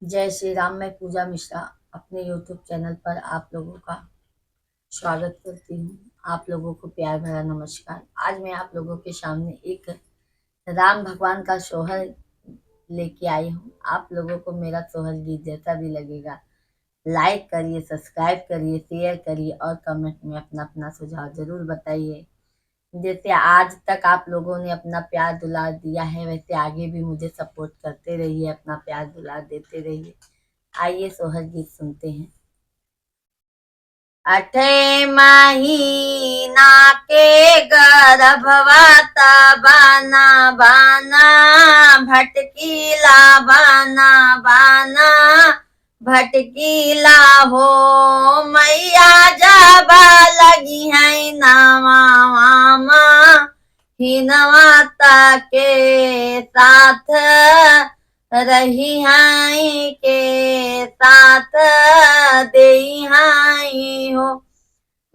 जय श्री राम। मैं पूजा मिश्रा अपने YouTube चैनल पर आप लोगों का स्वागत करती हूँ। आप लोगों को प्यार भरा नमस्कार। आज मैं आप लोगों के सामने एक राम भगवान का सोहर लेके आई हूँ। आप लोगों को मेरा सोहर गीत जैसा भी लगेगा, लाइक करिए, सब्सक्राइब करिए, शेयर करिए और कमेंट में अपना अपना सुझाव जरूर बताइए। जैसे आज तक आप लोगों ने अपना प्यार दुलार दिया है, वैसे आगे भी मुझे सपोर्ट करते रहिए, अपना प्यार दुलार देते रहिए। आइए सोहर गीत सुनते हैं। अठे महीना के गर्भवता बाना बाना भटकीला बाना बाना भटकीला हो मैया जाबा लगी है नवा मामा हिनवाता के साथ रही हाई के साथ दे हाई हो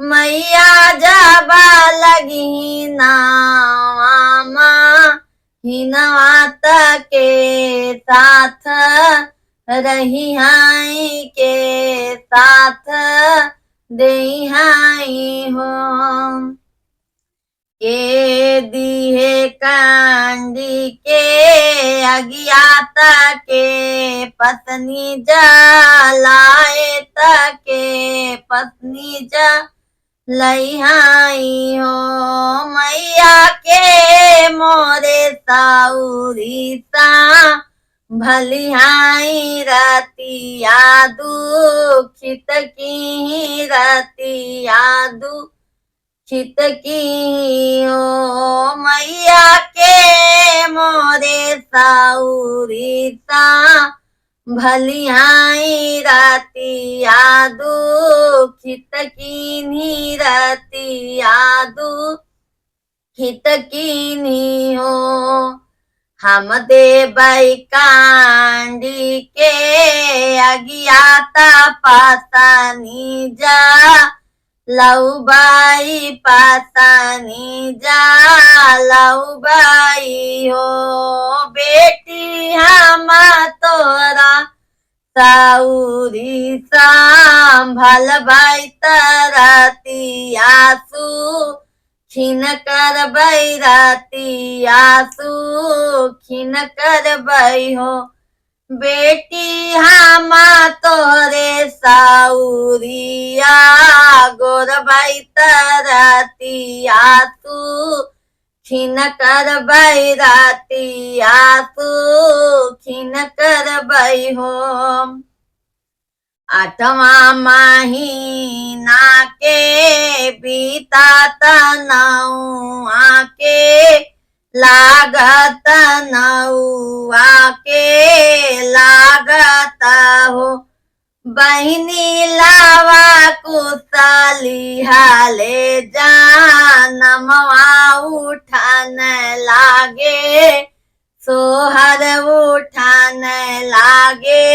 मैया जाबा लगी नामा हिनवात के साथ रही हाई के साथ दे हाई हो के दिहे कांडी के अज्ञात के पत्नी जलाए तके पत्नी लइहाई हो मैया के मोरे साउरी सा भलिहाई रतिया दुखित की रतिया दुखित की ओ मैया के मोरे साउरी सा भलिहाई रतिया दुखित की रतिया दुखित की हो हम देवै कांडी के अज्ञाता पासानी जा लऊबाई पासानी जा लऊबाई हो बेटी हम तोरा साउरी संभल भाई तरती आसू खिन कर बैराती आसू खिन कर बै हो बेटी हम तोरे साउरिया गोर भाई तरती आसू खिन कर बैराती आसू खिन कर बै हो आठवा महीना के बीता तनौआ के लागत नौआ के लागत हो बहिनी लावा कुशली हाले जानमवा उठान लागे सोहर उठान लागे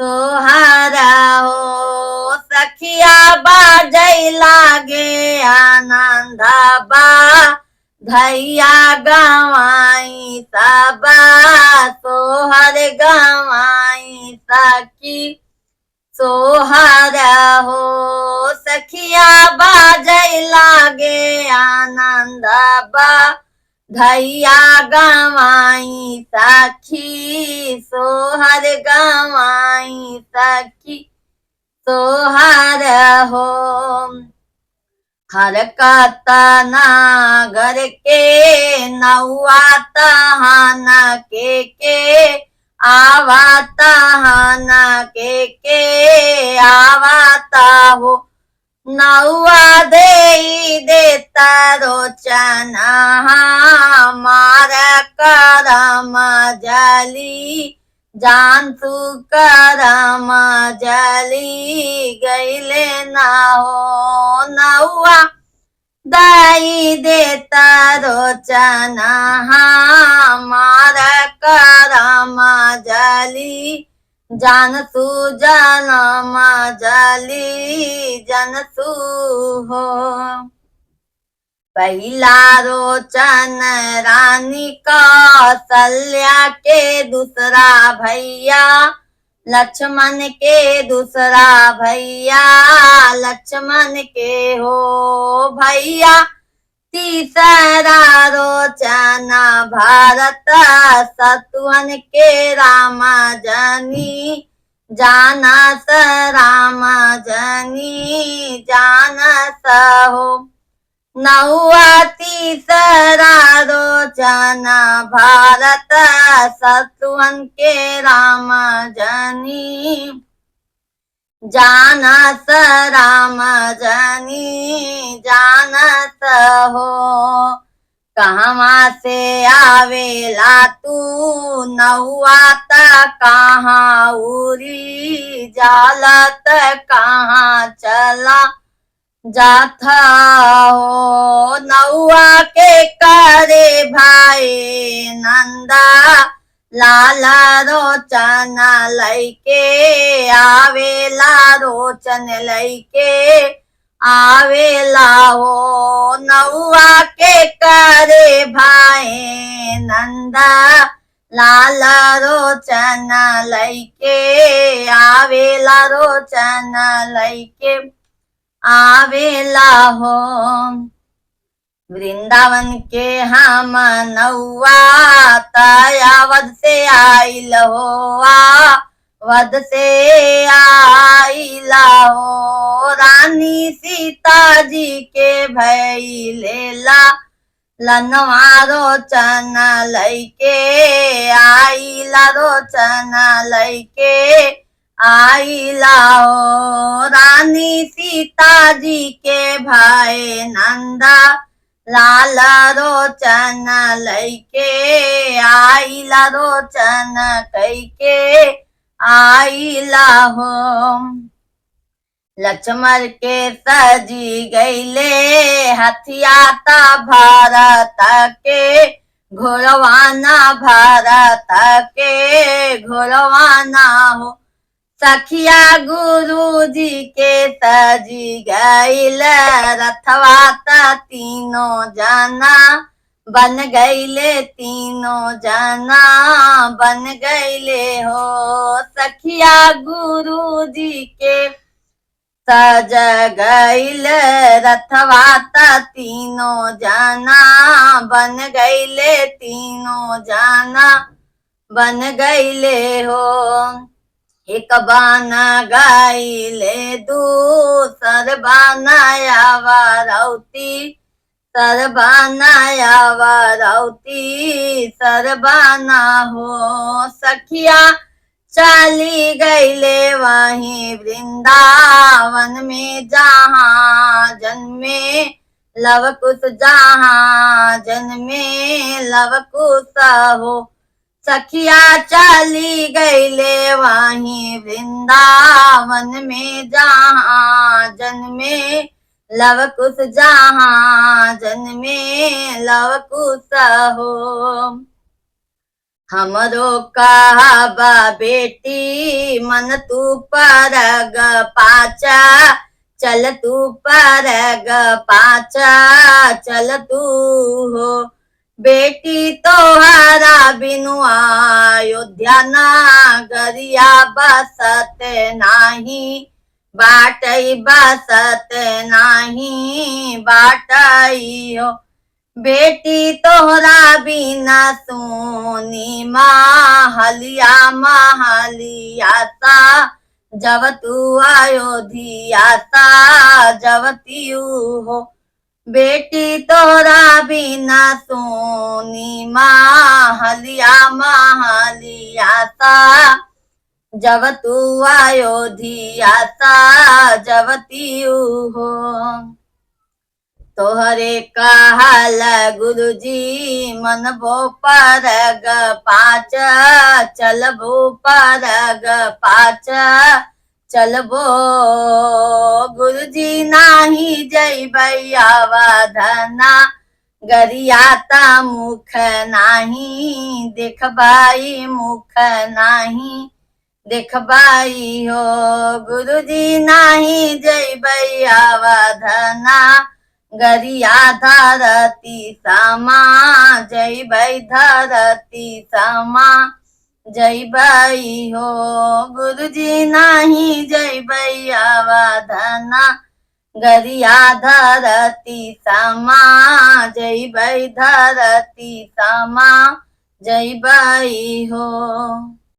सोहारा हो सखिया बाजै लागे आनंद बा धैया गवाई सबा सोहर गवाई सखी सोहारा हो सखिया बाजै लागे आनंद बा धैया गवाई सखी सोहर गवाई सखी सोहर हो हर कतना घर के नौआ तहन के आवाता हन के आवाता हो नौआ दे देता रोचन हमार करम जली जानसु करम जली गईले ना हो नौआ दाई देता रोचन हमार करम जली जानसु जनम जली जनसु हो पहिला रोचन रानी कौशल्या के दूसरा भैया लक्ष्मण के दूसरा भैया, लक्ष्मण के हो भैया, तीसरा रोचन भारत, शत्रुघ्न के राम जनी जानस, राम जनी जानस हो। नहुआ तीसरा रोचन भारत, शत्रुघ्न के राम जनी जानस, राम जनी जानस हो। कहवा से आवेला तू नहुआ त कहाँ उरी जालत, कहाँ चला जाथा हो। नौआ के करे भाई नंदा, लाला रोचन लैके आवेला, रोचन लैके आवेला हो। नौआ के करे भाई नंदा, लाला रोचन लैके आवेला, रोचन लैके आवेला हो। वृंदावन के हम नौआ तया वध से आइल हो, वध से आइला हो। रानी सीता जी के भैलेला, लनवा रोचन लैके आइला, रोचन लैके आइला हो। रानी सीता जी के भाई नंदा, लाला रोचन लैके आइला, रोचन कैके आइला हो। लक्ष्मण के सजी गईले हथियाता भारत के, घोड़वाना भारत के घोड़वाना हो। सखिया गुरु जी के सजी गईल रथवाता, तीनों जना बन गईले, तीनों जना बन गईले हो। सखिया गुरु जी के सज गईल रथवाता, तीनों जना बन गईले, तीनों जना बन गईले हो। एक बान गाइले दूसर बानाया वारौती, सरबानाया वारौती सरबाना हो। सखिया चली गईले वहीं वृंदावन में, जहाँ जन्मे लव कुश, जहाँ जन्मे लव कुश हो। सखिया चली गईले वहीं वृंदावन में, जहाँ जन्मे लव कुश, जहाँ जन्मे लव कुश हो। हमरो कहबा बेटी मन तू परग पाचा, चल तू परग पाचा, चल तू हो। बेटी तोहरा बिनु अयोध्या नगरिया बसत नाही, बाटई बसत नाही, बाटई हो। बेटी तोहरा बिना सोनी महलिया, महलिया सा जब तू अयोध्या सा जब तू हो। बेटी तोरा बिना सोनी महलिया, महलिया सा जब तू अयोध्या सा जब तू हो। तोहरे कहल गुरुजी मन भो परग पाच, चलबो परग पाच, चलबो। गुरुजी नाही जइबै अवधना, गरियाता मुख नाही देखबाई, मुख नाही देखबाई हो। गुरुजी नाही जइबै अवधना, गरिया धरती समा जइबै, धरती समा जय बाई हो। गुरुजी नाही जय भैया वाधना गरिया धरती समा, जय भाई धरती समा, जय बाई हो।